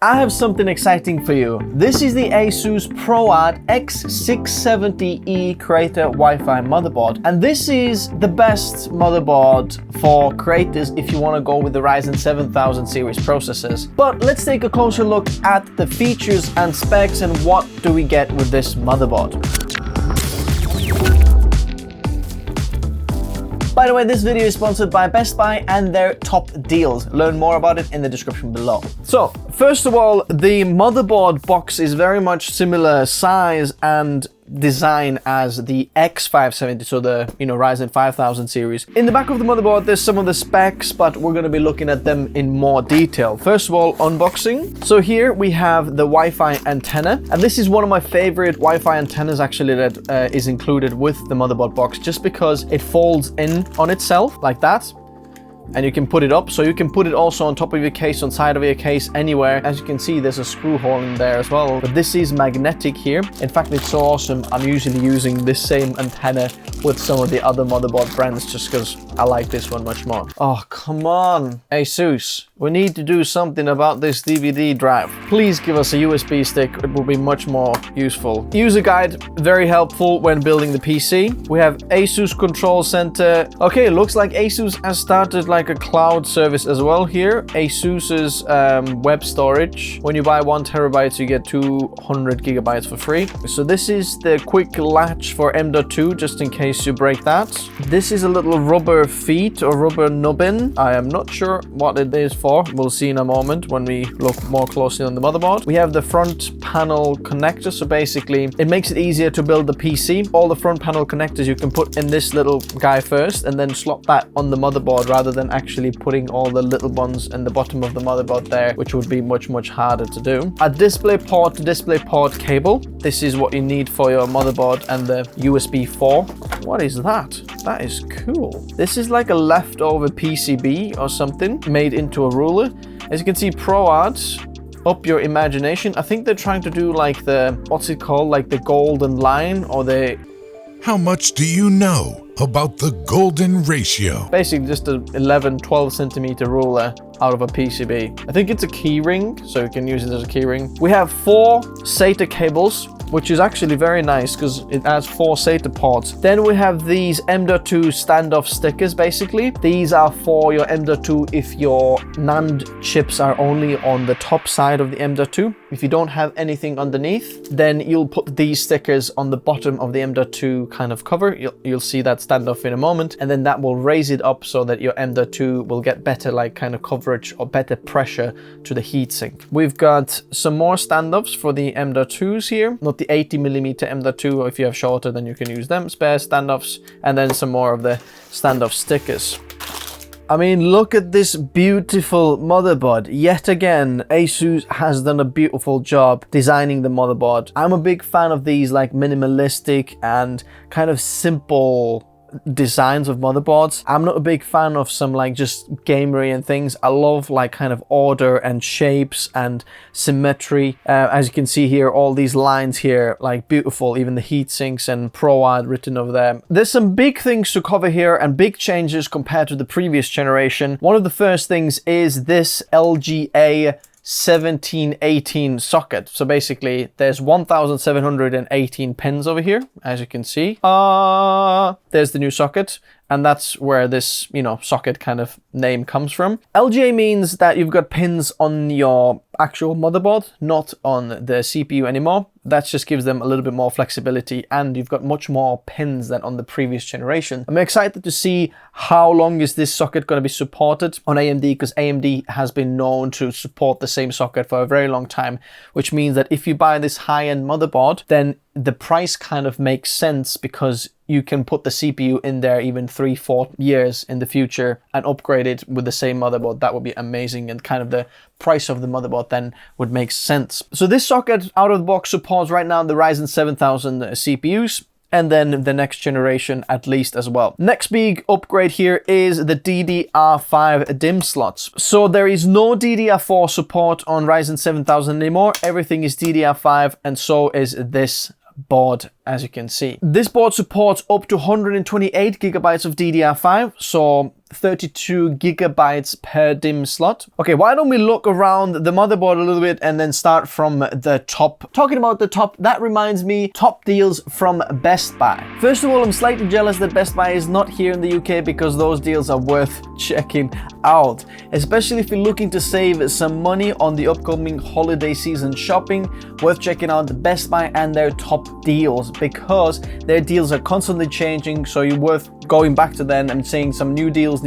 I have something exciting for you. This is the Asus ProArt X670E Creator Wi-Fi motherboard. And this is the best motherboard for creators if you want to go with the Ryzen 7000 series processors. But let's take a closer look at the features and specs and what do we get with this motherboard. By the way, this video is sponsored by Best Buy and their top deals. Learn more about it in the description below. So, first of all, the motherboard box is very much similar size and design as the X570, so the Ryzen 5000 series. In the back of the motherboard, there's some of the specs, but we're going to be looking at them in more detail. First of all, unboxing. So here we have the Wi-Fi antenna, and this is one of my favorite Wi-Fi antennas actually that is included with the motherboard box, just because it folds in on itself like that. And you can put it up, so you can put it also on top of your case, on side of your case, anywhere. As you can see, there's a screw hole in there as well, but this is magnetic here. In fact, it's so awesome, I'm usually using this same antenna with some of the other motherboard brands just because I like this one much more. Oh, come on, Asus. We need to do something about this DVD drive. Please give us a USB stick, it will be much more useful. User guide, very helpful when building the PC. We have Asus Control Center. Okay, it looks like Asus has started like a cloud service as well here. Asus's web storage. When you buy 1 terabyte, you get 200 gigabytes for free. So this is the quick latch for M.2, just in case you break that. This is a little rubber feet or rubber nubbin. I am not sure what it is for. We'll see in a moment when we look more closely on the motherboard. We have the front panel connector. So basically, it makes it easier to build the PC. All the front panel connectors you can put in this little guy first and then slot that on the motherboard rather than actually putting all the little ones in the bottom of the motherboard there, which would be much harder to do. A DisplayPort to DisplayPort cable. This is what you need for your motherboard, and the USB 4. What is that? That is cool. This is like a leftover PCB or something made into a ruler. As you can see, ProArt, up your imagination. I think they're trying to do like the, what's it called? Like the golden line, or the... How much do you know about the golden ratio? Basically just a 11-12 centimeter ruler out of a PCB. I think it's a key ring, so you can use it as a key ring. We have 4 SATA cables, which is actually very nice because it has 4 SATA ports. Then we have these M.2 standoff stickers, basically. These are for your M.2 if your NAND chips are only on the top side of the M.2. If you don't have anything underneath, then you'll put these stickers on the bottom of the M.2 kind of cover. You'll see that standoff in a moment, and then that will raise it up so that your M.2 will get better like kind of coverage or better pressure to the heatsink. We've got some more standoffs for the M.2s here, not the 80mm M.2, or if you have shorter then you can use them, spare standoffs, and then some more of the standoff stickers. I mean, look at this beautiful motherboard. Yet again, Asus has done a beautiful job designing the motherboard. I'm a big fan of these like minimalistic and kind of simple designs of motherboards. I'm not a big fan of some like just gamery and things. I love like kind of order and shapes and symmetry. As you can see here, all these lines here, like beautiful, even the heat sinks and ProArt written over there. There's some big things to cover here and big changes compared to the previous generation. One of the first things is this LGA 1718 socket. So basically there's 1718 pins over here, as you can see. There's the new socket, and that's where this, socket kind of name comes from. LGA means that you've got pins on your actual motherboard, not on the CPU anymore. That just gives them a little bit more flexibility, and you've got much more pins than on the previous generation. I'm excited to see how long is this socket going to be supported on AMD, because AMD has been known to support the same socket for a very long time, which means that if you buy this high-end motherboard, then the price kind of makes sense because you can put the CPU in there even 3-4 years in the future and upgrade it with the same motherboard. That would be amazing, and kind of the price of the motherboard then would make sense. So this socket out of the box supports right now the Ryzen 7000 CPUs, and then the next generation at least as well. Next big upgrade here is the DDR5 DIMM slots. So there is no DDR4 support on Ryzen 7000 anymore. Everything is DDR5, and so is this board as you can see. This board supports up to 128 gigabytes of DDR5, so 32 gigabytes per DIMM slot. Okay, why don't we look around the motherboard a little bit and then start from the top. Talking about the top, that reminds me, top deals from Best Buy. First of all, I'm slightly jealous that Best Buy is not here in the UK because those deals are worth checking out, especially if you're looking to save some money on the upcoming holiday season shopping. Worth checking out Best Buy and their top deals because their deals are constantly changing, so you're worth going back to them and seeing some new deals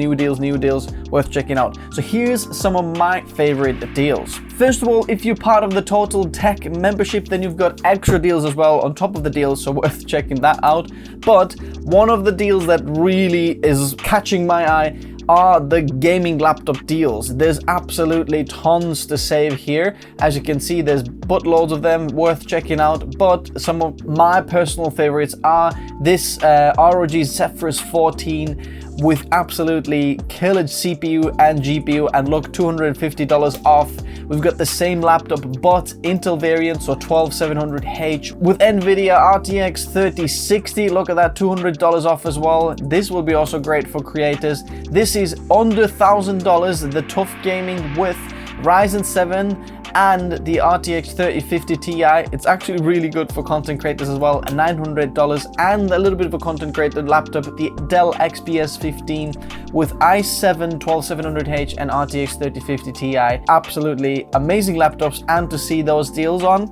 worth checking out. So here's some of my favorite deals. First of all, if you're part of the Total Tech membership, then you've got extra deals as well on top of the deals, so worth checking that out. But one of the deals that really is catching my eye are the gaming laptop deals. There's absolutely tons to save here. As you can see, there's buttloads of them worth checking out, but some of my personal favorites are this ROG Zephyrus 14 with absolutely killer CPU and GPU, and look, $250 off. We've got the same laptop but Intel variant, so 12700H with NVIDIA RTX 3060. Look at that, $200 off as well. This will be also great for creators. This is under $1,000, the tough gaming with Ryzen 7 and the RTX 3050 Ti. It's actually really good for content creators as well, $900, and a little bit of a content creator laptop, the Dell XPS 15 with i7 12700H and RTX 3050 Ti. Absolutely amazing laptops, and to see those deals on,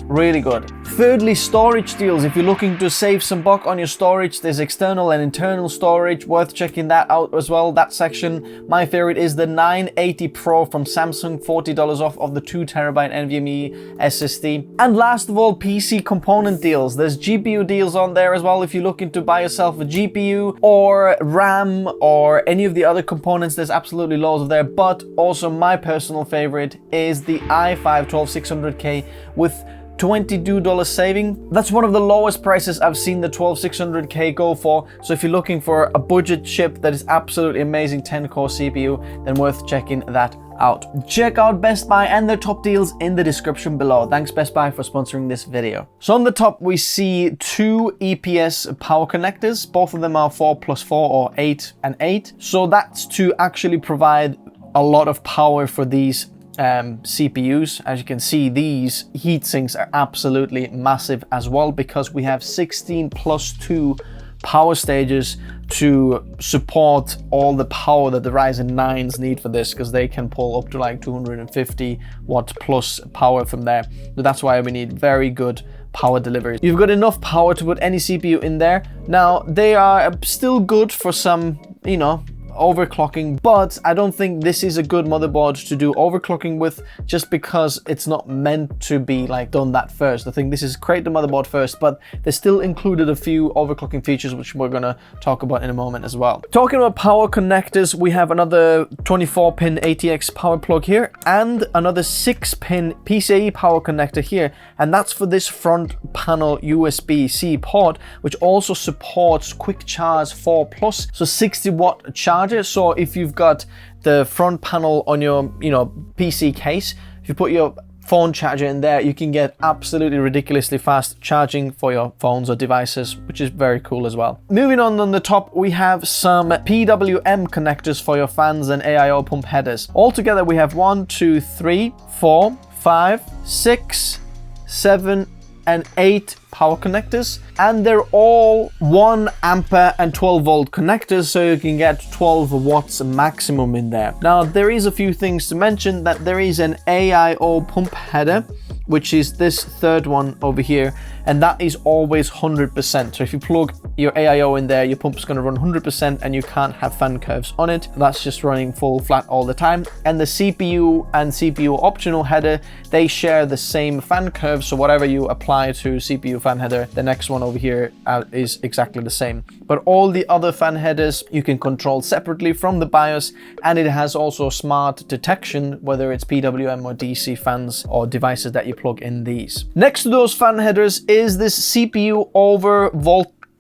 really good. Thirdly, storage deals. If you're looking to save some buck on your storage, there's external and internal storage, worth checking that out as well. That section, my favorite is the 980 Pro from Samsung, $40 off of the 2TB NVMe SSD. And last of all, PC component deals. There's GPU deals on there as well. If you're looking to buy yourself a GPU or RAM or any of the other components, there's absolutely loads of there. But also my personal favorite is the i5 12600K with $22 saving. That's one of the lowest prices I've seen the 12600K go for. So if you're looking for a budget chip that is absolutely amazing 10-core CPU, then worth checking that out. Check out Best Buy and their top deals in the description below. Thanks Best Buy for sponsoring this video. So on the top we see two EPS power connectors. Both of them are 4+4 or 8 and 8. So that's to actually provide a lot of power for these CPUs. As you can see, these heatsinks are absolutely massive as well, because we have 16+2 power stages to support all the power that the Ryzen 9s need for this, because they can pull up to like 250 watt plus power from there. So that's why we need very good power delivery. You've got enough power to put any CPU in there. Now, they are still good for some, you know, overclocking, but I don't think this is a good motherboard to do overclocking with, just because it's not meant to be like done that first. I think this is create the motherboard first, but they still included a few overclocking features which we're gonna talk about in a moment as well. Talking about power connectors, we have another 24-pin ATX power plug here and another 6-pin PCIe power connector here, and that's for this front panel USB-C port, which also supports quick charge 4+, so 60 watt charge. So if you've got the front panel on your, PC case, if you put your phone charger in there, you can get absolutely ridiculously fast charging for your phones or devices, which is very cool as well. Moving on the top, we have some PWM connectors for your fans and AIO pump headers. Altogether, we have 1, 2, 3, 4, 5, 6, 7, and 8 power connectors, and they're all 1 ampere and 12 volt connectors, so you can get 12 watts maximum in there. Now, there is a few things to mention. That there is an AIO pump header, which is this third one over here, and that is always 100%. So if you plug your AIO in there, your pump's going to run 100% and you can't have fan curves on it. That's just running full flat all the time. And the CPU and CPU optional header, they share the same fan curve, so whatever you apply to CPU fan header, the next one over here is exactly the same. But all the other fan headers you can control separately from the BIOS, and it has also smart detection, whether it's PWM or DC fans or devices that you plug in these. Next to those fan headers is this CPU over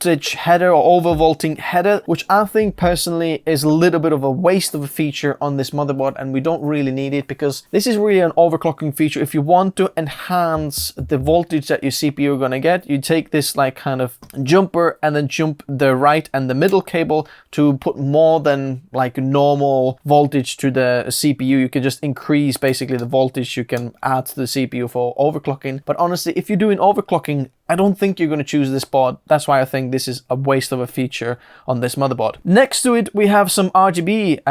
voltage header or overvolting header, which I think personally is a little bit of a waste of a feature on this motherboard, and we don't really need it because this is really an overclocking feature. If you want to enhance the voltage that your CPU are going to get, you take this like kind of jumper and then jump the right and the middle cable to put more than like normal voltage to the CPU. You can just increase basically the voltage you can add to the CPU for overclocking. But honestly, if you're doing overclocking, I don't think you're going to choose this board. That's why I think this is a waste of a feature on this motherboard. Next to it, we have some RGB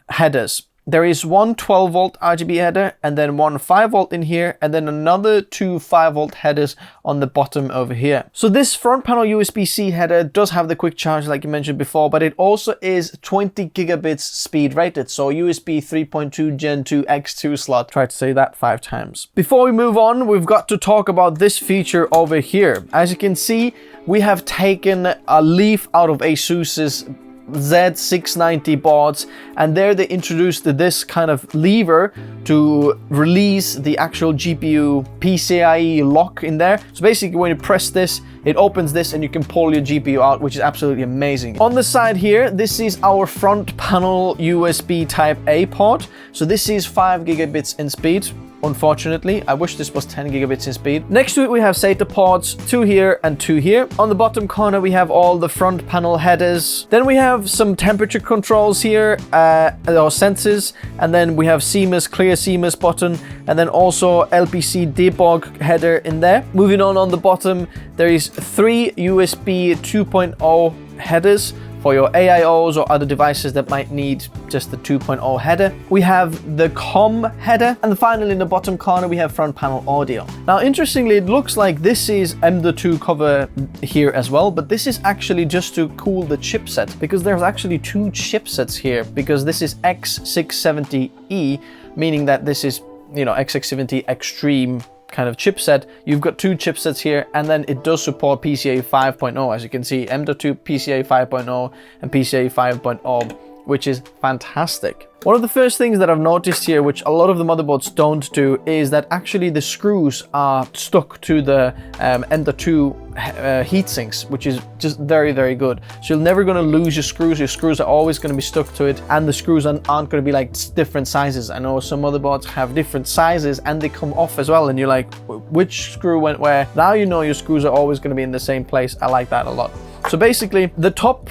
headers. There is one 12 volt RGB header and then one 5 volt in here, and then another two 5 volt headers on the bottom over here. So this front panel USB-C header does have the quick charge like you mentioned before, but it also is 20 gigabits speed rated. So USB 3.2 Gen 2 X2 slot. Try to say that 5 times. Before we move on, we've got to talk about this feature over here. As you can see, we have taken a leaf out of Asus's Z690 boards, and there they introduced this kind of lever to release the actual GPU PCIe lock in there. So basically when you press this, it opens this and you can pull your GPU out, which is absolutely amazing. On the side here, this is our front panel USB type A port. So this is 5 gigabits in speed. Unfortunately, I wish this was 10 gigabits in speed. Next to it, we have Sata Ports, 2 here and 2 here. On the bottom corner, we have all the front panel headers. Then we have some temperature controls here, or sensors. And then we have CMOS, clear CMOS button. And then also LPC debug header in there. Moving on the bottom, there is 3 USB 2.0 headers for your AIOs or other devices that might need just the 2.0 header. We have the COM header, and finally in the bottom corner we have front panel audio. Now interestingly, it looks like this is M.2 cover here as well, but this is actually just to cool the chipset, because there's actually 2 chipsets here, because this is X670E, meaning that this is, you know, X670 Extreme kind of chipset. You've got 2 chipsets here, and then it does support PCIe 5.0, as you can see, M.2 PCIe 5.0 and PCIe 5.0, which is fantastic. One of the first things that I've noticed here, which a lot of the motherboards don't do, is that actually the screws are stuck to the M.2 heatsinks, which is just very, very good. So you're never going to lose your screws. Your screws are always going to be stuck to it, and the screws aren't going to be like different sizes. I know some motherboards have different sizes and they come off as well, and you're like, which screw went where? Now you know your screws are always going to be in the same place. I like that a lot. So basically, the top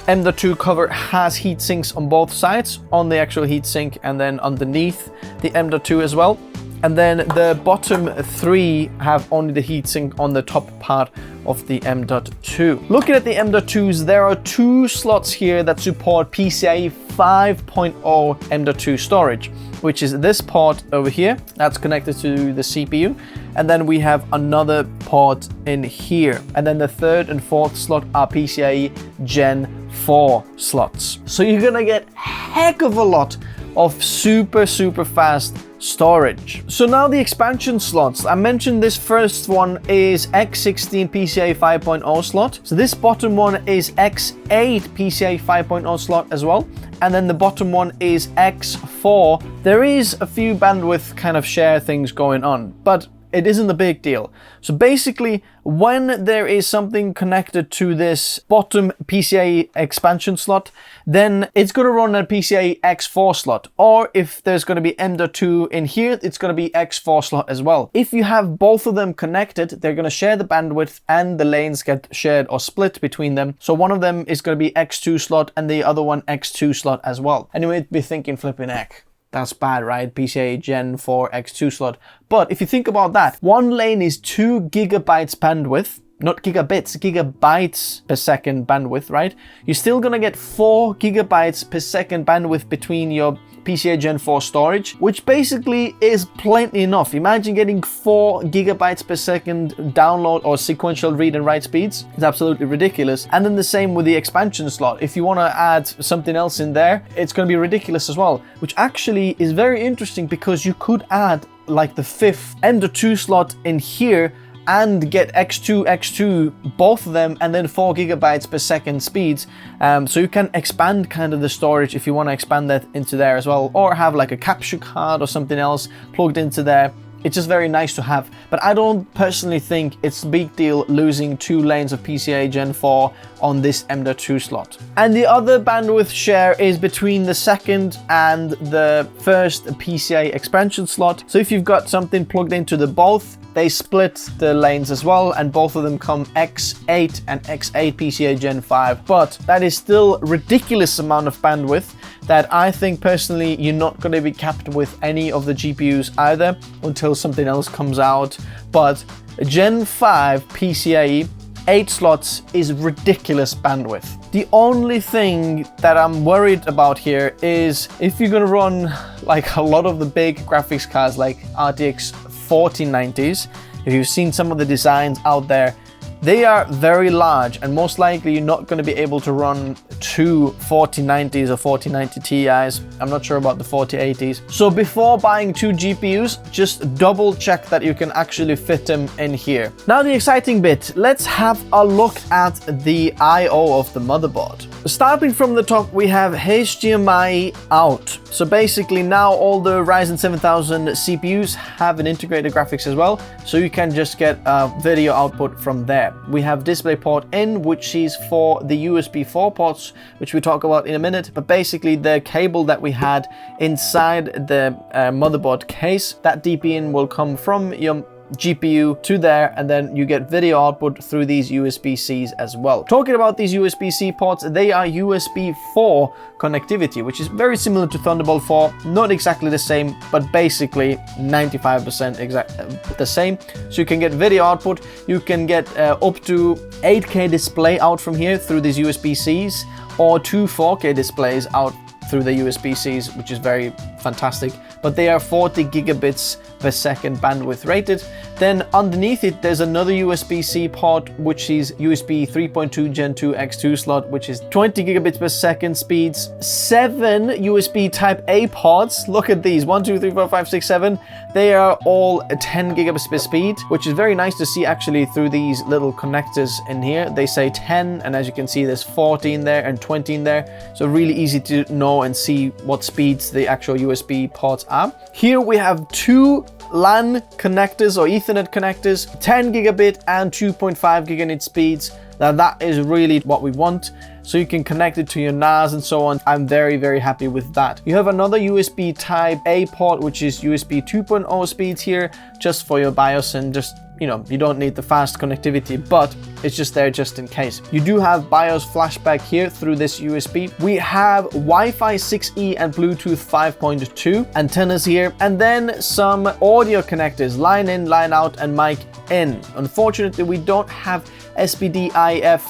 M.2 cover has heat sinks on both sides, on the actual heat sink and then underneath the M.2 as well. And then the bottom 3 have only the heatsink on the top part of the M.2. Looking at the M.2s, there are 2 slots here that support PCIe 5.0 M.2 storage, which is this port over here that's connected to the CPU. And then we have another port in here. And then the 3rd and 4th slot are PCIe Gen 4 slots. So you're gonna get a heck of a lot of super fast storage. So now the expansion slots. I mentioned this first one is X16 PCIe 5.0 slot. So this bottom one is X8 PCIe 5.0 slot as well. And then the bottom one is X4. There is a few bandwidth kind of share things going on, but it isn't a big deal. So basically, when there is something connected to this bottom PCIe expansion slot, then it's going to run a PCIe X4 slot. Or if there's going to be M.2 in here, it's going to be X4 slot as well. If you have both of them connected, they're going to share the bandwidth and the lanes get shared or split between them. So one of them is going to be X2 slot and the other one X2 slot as well. And you might be thinking, flipping heck, that's bad, right? PCIe Gen 4 X2 slot. But if you think about that, one lane is 2 gigabytes bandwidth, not gigabits, gigabytes per second bandwidth, right? You're still gonna get 4 gigabytes per second bandwidth between your PCIe Gen 4 storage, which basically is plenty enough. Imagine getting 4 gigabytes per second download or sequential read and write speeds. It's absolutely ridiculous. And then the same with the expansion slot. If you want to add something else in there, it's going to be ridiculous as well, which actually is very interesting because you could add like the 5th M.2 slot in here and get X2, both of them, and then 4 gigabytes per second speeds. So you can expand kind of the storage if you want to expand that into there as well, or have like a capture card or something else plugged into there. It's just very nice to have. But I don't personally think it's a big deal losing 2 lanes of PCIe Gen 4 on this M.2 slot. And the other bandwidth share is between the second and the first PCIe expansion slot. So if you've got something plugged into the both, they split the lanes as well, and both of them come X8 and X8 PCIe Gen 5. But that is still a ridiculous amount of bandwidth that I think personally you're not going to be capped with any of the GPUs either until something else comes out. But Gen 5 PCIe 8 slots is ridiculous bandwidth. The only thing that I'm worried about here is if you're gonna run like a lot of the big graphics cards like RTX 4090s, if you've seen some of the designs out there, they are very large, and most likely you're not going to be able to run 2 4090s or 4090 Ti's. I'm not sure about the 4080s. So before buying 2 GPUs, just double check that you can actually fit them in here. Now the exciting bit, let's have a look at the I/O of the motherboard. Starting from the top, we have HDMI out. So basically now all the Ryzen 7000 CPUs have an integrated graphics as well, so you can just get a video output from there. We have DisplayPort in, which is for the USB 4 ports, which we talk about in a minute, but basically the cable that we had inside the motherboard case, that DP in will come from your GPU to there, and then you get video output through these USB-Cs as well. Talking about these USB-C ports, they are USB 4 connectivity, which is very similar to Thunderbolt 4, not exactly the same, but basically 95% the same. So you can get video output, you can get up to 8K display out from here through these USB-Cs, or 2 4K displays out through the USB-Cs, which is very fantastic, but they are 40 gigabits per second bandwidth rated. Then underneath it, there's another USB-C port, which is USB 3.2 Gen 2 X2 slot, which is 20 gigabits per second speeds. 7 USB Type A ports. Look at these, 1, 2, 3, 4, 5, 6, 7. They are all 10 gigabits per speed, which is very nice to see actually through these little connectors in here. They say 10, and as you can see, there's 14 there and 20 in there. So really easy to know and see what speeds the actual USB ports are. Here we have 2 LAN connectors or Ethernet connectors, 10 gigabit and 2.5 gigabit speeds. Now that is really what we want. So you can connect it to your NAS and so on. I'm very, very happy with that. You have another USB Type A port, which is USB 2.0 speeds here, just for your BIOS, and just, you know, you don't need the fast connectivity, but it's just there just in case. You do have BIOS flashback here through this USB. We have Wi-Fi 6E and Bluetooth 5.2 antennas here, and then some audio connectors, line in, line out, and mic in. Unfortunately, we don't have SPDIF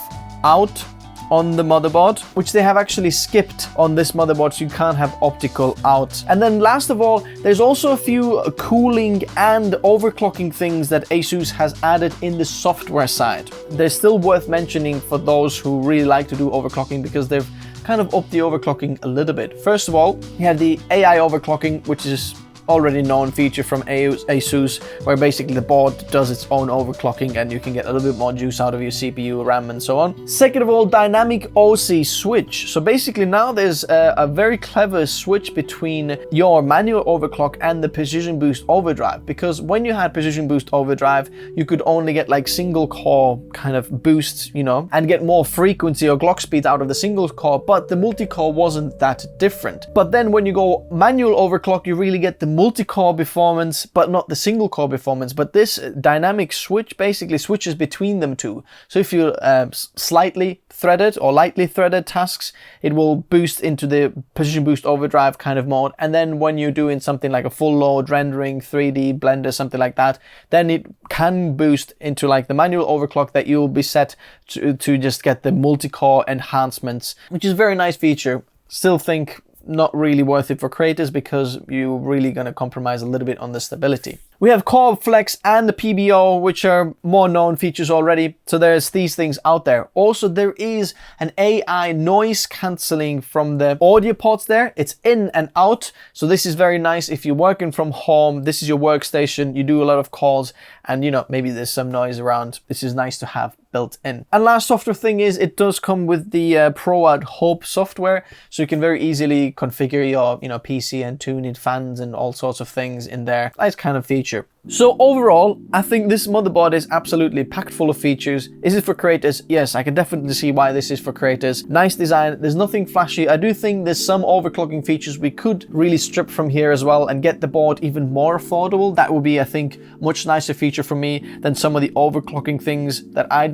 out on the motherboard, which they have actually skipped on this motherboard, so you can't have optical out. And then last of all, there's also a few cooling and overclocking things that Asus has added in the software side. They're still worth mentioning for those who really like to do overclocking, because they've kind of upped the overclocking a little bit. First of all, you have the AI overclocking, which is already known feature from Asus, where basically the board does its own overclocking and you can get a little bit more juice out of your CPU, RAM, and so on. Second of all, dynamic OC switch. So basically now there's a very clever switch between your manual overclock and the precision boost overdrive, because when you had precision boost overdrive, you could only get like single core kind of boosts, you know, and get more frequency or clock speed out of the single core, but the multi-core wasn't that different. But then when you go manual overclock, you really get the multi-core performance, but not the single core performance. But this dynamic switch basically switches between them two. So if you slightly threaded or lightly threaded tasks, it will boost into the precision boost overdrive kind of mode. And then when you're doing something like a full load rendering, 3D blender, something like that, then it can boost into like the manual overclock that you'll be set to just get the multi-core enhancements, which is a very nice feature. Still think not really worth it for creators, because you're really going to compromise a little bit on the stability. We have Core Flex and the PBO, which are more known features already. So there's these things out there. Also, there is an AI noise cancelling from the audio ports there. It's in and out. So this is very nice if you're working from home. This is your workstation. You do a lot of calls and, you know, maybe there's some noise around. This is nice to have built in. And last software thing is it does come with the ProArt Hub software. So you can very easily configure your, you know, PC and tune in fans and all sorts of things in there. Nice kind of feature. So overall, I think this motherboard is absolutely packed full of features. Is it for creators? Yes, I can definitely see why this is for creators. Nice design, there's nothing flashy. I do think there's some overclocking features we could really strip from here as well and get the board even more affordable. That would be, I think, much nicer feature for me than some of the overclocking things that I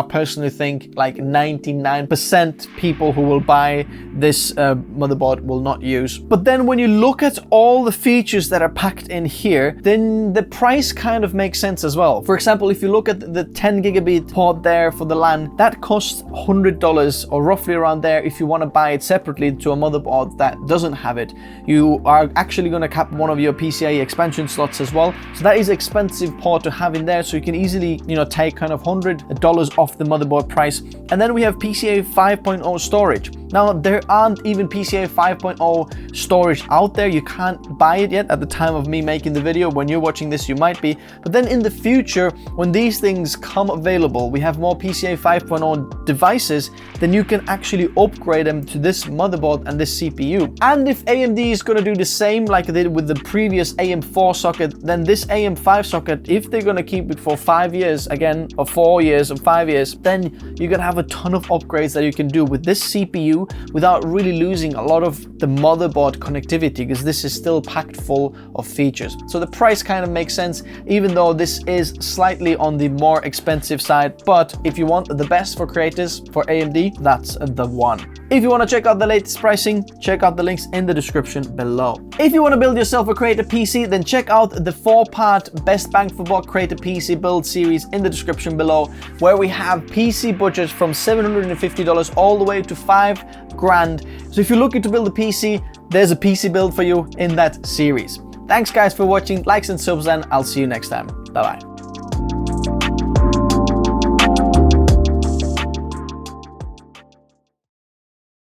personally think like 99% people who will buy this motherboard will not use. But then when you look at all the features that are packed in here, then the price kind of makes sense as well. For example, if you look at the 10 gigabit port there for the LAN, that costs $100 or roughly around there if you want to buy it separately to a motherboard that doesn't have it. You are actually going to cap one of your PCIe expansion slots as well. So that is expensive port to have in there. So you can easily, take kind of $100 off the motherboard price. And then we have PCIe 5.0 storage. Now, there aren't even PCIe 5.0 storage out there. You can't buy it yet at the time of me making the video. When you're watching this, you might be. But then in the future, when these things come available, we have more PCIe 5.0 devices, then you can actually upgrade them to this motherboard and this CPU. And if AMD is going to do the same like they did with the previous AM4 socket, then this AM5 socket, if they're going to keep it for 5 years again, or 4 years or 5 years, then you're going to have a ton of upgrades that you can do with this CPU without really losing a lot of the motherboard connectivity, because this is still packed full of features. So the price kind of makes sense, even though this is slightly on the more expensive side. But if you want the best for creators, for AMD, that's the one. If you want to check out the latest pricing, check out the links in the description below. If you want to build yourself a creator PC, then check out the 4-part best bang for buck creator PC build series in the description below, where we have PC budgets from $750 all the way to $5,000. So if you're looking to build a PC, there's a PC build for you in that series. Thanks guys for watching, likes and subs, and I'll see you next time. Bye bye.